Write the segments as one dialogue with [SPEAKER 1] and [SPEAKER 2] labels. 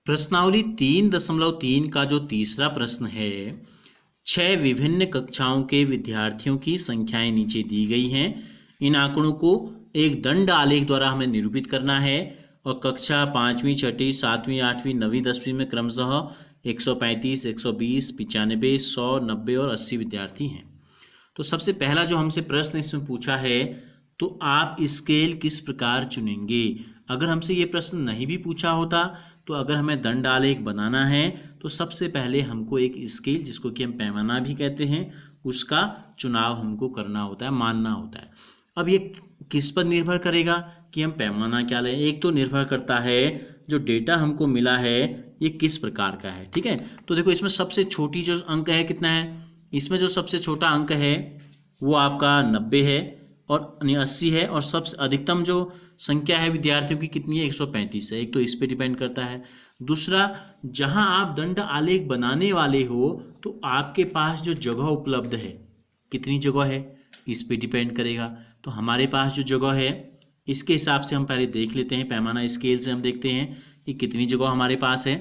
[SPEAKER 1] प्रश्नावली 3.3 का जो तीसरा प्रश्न है, 6 विभिन्न कक्षाओं के विद्यार्थियों की संख्याएं नीचे दी गई हैं। इन आंकड़ों को एक दंड आलेख द्वारा हमें निरूपित करना है और कक्षा 5वीं, 6वीं, 7वीं, 8वीं, 9वीं, 10वीं में क्रमशः 135, 120, 95, 100, 90 और 80 विद्यार्थी हैं। तो सबसे पहला जो हमसे प्रश्न इसमें पूछा है, तो आप स्केल किस प्रकार चुनेंगे। अगर हमसे ये प्रश्न नहीं भी पूछा होता तो अगर हमें दंड आलेख बनाना है तो सबसे पहले हमको एक स्केल, जिसको कि हम पैमाना भी कहते हैं, उसका चुनाव हमको करना होता है, मानना होता है। अब ये किस पर निर्भर करेगा कि हम पैमाना क्या लें। एक तो निर्भर करता है जो डेटा हमको मिला है ये किस प्रकार का है। ठीक है, तो देखो इसमें सबसे छोटी जो अंक है कितना है, इसमें जो सबसे छोटा अंक है वो आपका 90 है और 80 है, और सबसे अधिकतम जो संख्या है विद्यार्थियों की कितनी है, 135 है। एक तो इस पे डिपेंड करता है। दूसरा, जहां आप दंड आलेख बनाने वाले हो तो आपके पास जो जगह उपलब्ध है, कितनी जगह है, इस पे डिपेंड करेगा। तो हमारे पास जो जगह है इसके हिसाब से हम पहले देख लेते हैं, पैमाना स्केल से हम देखते हैं कि कितनी जगह हमारे पास है।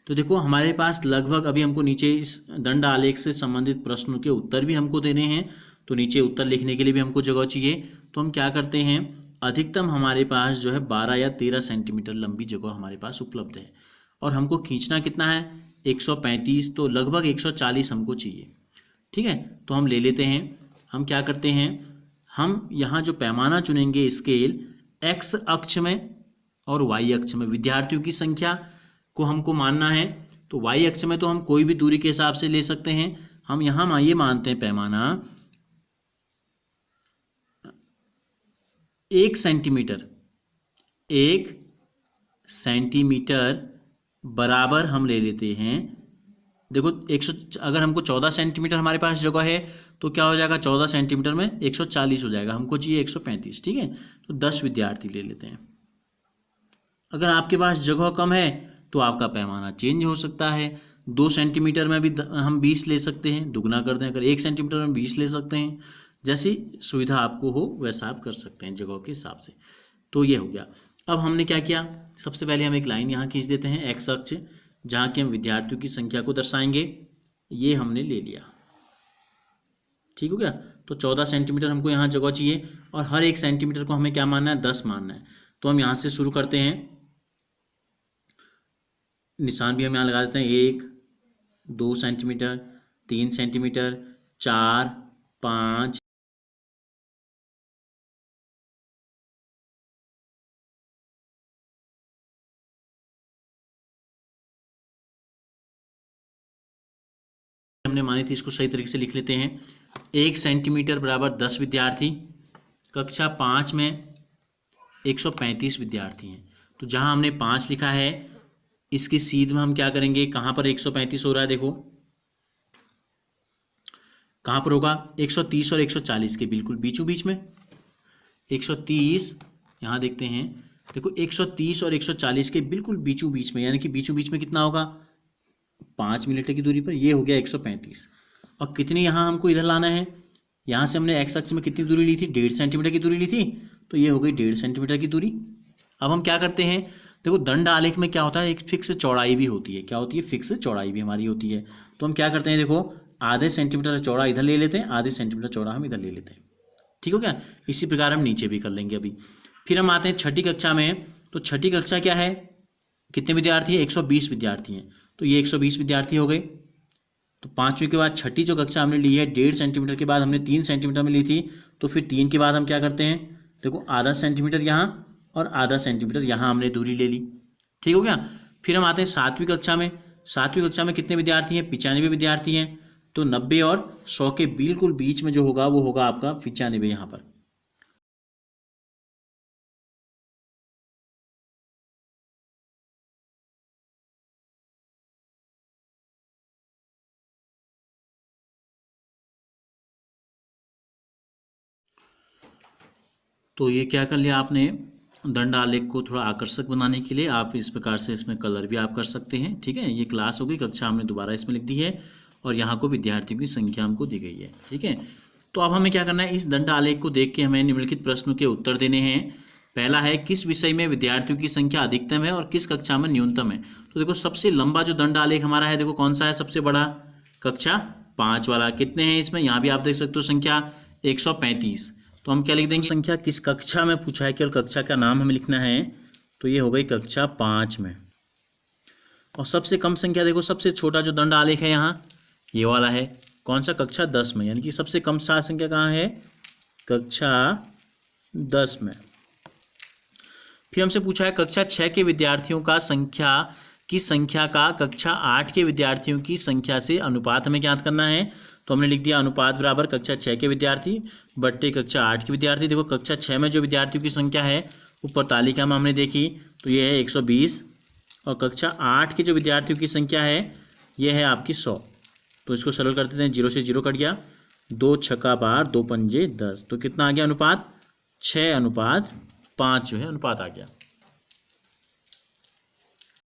[SPEAKER 1] तो देखो हमारे पास लगभग, अभी हमको नीचे इस दंड आलेख से संबंधित प्रश्नों के उत्तर भी हमको देने हैं, तो नीचे उत्तर लिखने के लिए भी हमको जगह चाहिए। तो हम क्या करते हैं, अधिकतम हमारे पास जो है 12 या 13 सेंटीमीटर लंबी जगह हमारे पास उपलब्ध है और हमको खींचना कितना है, 135, तो लगभग 140 हमको चाहिए। ठीक है, तो हम ले लेते हैं। हम क्या करते हैं, हम यहाँ जो पैमाना चुनेंगे स्केल, एक्स अक्ष में और वाई अक्ष में विद्यार्थियों की संख्या को हमको मानना है। तो वाई अक्ष में तो हम कोई भी दूरी के हिसाब से ले सकते हैं। हम यहाँ ये मानते हैं पैमाना 1 सेंटीमीटर, 1 सेंटीमीटर बराबर हम ले लेते हैं। देखो 100, अगर हमको 14 सेंटीमीटर हमारे पास जगह है तो क्या हो जाएगा, 14 सेंटीमीटर में 140 हो जाएगा, हमको चाहिए 135। ठीक है, तो 10 विद्यार्थी ले लेते हैं। अगर आपके पास जगह कम है तो आपका पैमाना चेंज हो सकता है। 2 सेंटीमीटर में भी हम 20 ले सकते हैं, दुगना कर दें। अगर 1 सेंटीमीटर में 20 ले सकते हैं, जैसी सुविधा आपको हो वैसा आप कर सकते हैं जगह के हिसाब से। तो ये हो गया। अब हमने क्या किया, सबसे पहले हम एक लाइन यहाँ खींच देते हैं, एक्स अक्ष, जहाँ की हम विद्यार्थियों की संख्या को दर्शाएंगे। ये हमने ले लिया, ठीक हो गया। तो 14 सेंटीमीटर हमको यहाँ जगह चाहिए और हर 1 सेंटीमीटर को हमें क्या मानना है, 10 मानना है। तो हम यहाँ से शुरू करते हैं, निशान भी हम यहाँ लगा देते हैं, 1, 2 सेंटीमीटर, 3 सेंटीमीटर, 4, 5, हमने मानी थी, इसको सही तरीके से लिख लेते हैं। 1 सेंटीमीटर बराबर 10 विद्यार्थी, कक्षा 5 में 135 विद्यार्थी हैं। तो जहां हमने 5 लिखा है, इसकी सीध में हम क्या करेंगे, कहां पर 135 हो रहा है, देखो कहां पर होगा, 130 और 140 के बिल्कुल बीचों बीच में। 130 यहाँ देखते हैं, देखो 130 और 140 के बिल्कुल बीचों बीच में, यानी कि बीचों बीच में कितना होगा, 5 मिलीमीटर की दूरी पर। ये हो गया 135। और कितनी यहाँ हमको इधर लाना है, यहाँ से हमने एक्स अक्ष में कितनी दूरी ली थी, 1.5 सेंटीमीटर की दूरी ली थी, तो ये हो गई 1.5 सेंटीमीटर की दूरी। अब हम क्या करते हैं, देखो दंड आलेख में क्या होता है, एक फिक्स चौड़ाई भी होती है। क्या होती है, फिक्स चौड़ाई भी हमारी होती है। तो हम क्या करते हैं, देखो आधे सेंटीमीटर चौड़ा इधर ले लेते हैं, आधे सेंटीमीटर चौड़ा हम इधर ले लेते हैं। ठीक हो गया। इसी प्रकार हम नीचे भी कर लेंगे अभी। फिर हम आते हैं 6ठी कक्षा में। तो 6ठी कक्षा क्या है, कितने विद्यार्थी है, 120 विद्यार्थी हैं। तो ये 120 विद्यार्थी हो गए। तो 5वीं के बाद 6ठी जो कक्षा हमने ली है, 1.5 सेंटीमीटर के बाद हमने 3 सेंटीमीटर में ली थी, तो फिर 3 के बाद हम क्या करते हैं, देखो आधा सेंटीमीटर यहाँ और आधा सेंटीमीटर यहाँ हमने दूरी ले ली। ठीक हो गया। फिर हम आते हैं 7वीं कक्षा में। 7वीं कक्षा में कितने विद्यार्थी हैं, 95 विद्यार्थी हैं। तो 90 और 100 के बिल्कुल बीच में जो होगा वो होगा आपका 95 यहाँ पर। तो ये क्या कर लिया आपने, दंड आलेख को थोड़ा आकर्षक बनाने के लिए आप इस प्रकार से इसमें कलर भी आप कर सकते हैं। ठीक है, ये क्लास हो गई, कक्षा हमने दोबारा इसमें लिख दी है और यहाँ को विद्यार्थियों की संख्या हमको दी गई है। ठीक है, तो अब हमें क्या करना है, इस दंड आलेख को देख के हमें निम्नलिखित प्रश्नों के उत्तर देने हैं। पहला है किस विषय में विद्यार्थियों की संख्या अधिकतम है और किस कक्षा में न्यूनतम है। तो देखो सबसे लंबा जो दंड आलेख हमारा है, देखो कौन सा है सबसे बड़ा, कक्षा 5 वाला। कितने हैं इसमें, यहाँ भी आप देख सकते हो संख्या 135। तो हम क्या लिख देंगे, संख्या किस कक्षा में पूछा है, केवल कक्षा का नाम हमें लिखना है, तो ये हो गई कक्षा 5 में। और सबसे कम संख्या देखो, सबसे छोटा जो दंड आलेख है यहाँ ये वाला है, कौन सा, कक्षा 10 में, यानी कि सबसे कम संख्या कहाँ है, कक्षा 10 में। फिर हमसे पूछा है कक्षा 6 के विद्यार्थियों का संख्या का कक्षा 8 के विद्यार्थियों की संख्या से अनुपात हमें ज्ञात करना है। तो हमने लिख दिया अनुपात बराबर कक्षा 6 के विद्यार्थी बट्टे कक्षा 8 के विद्यार्थी। देखो कक्षा 6 में जो विद्यार्थियों की संख्या है ऊपर तालिका में हमने देखी, तो ये है 120, और कक्षा 8 के जो विद्यार्थियों की संख्या है ये है आपकी 100। तो इसको सरल कर देते हैं, 0 से 0 कट गया, 2 छक्का 12, 2 पंजे 10, तो कितना आ गया अनुपात, 6:5 जो है अनुपात आ गया।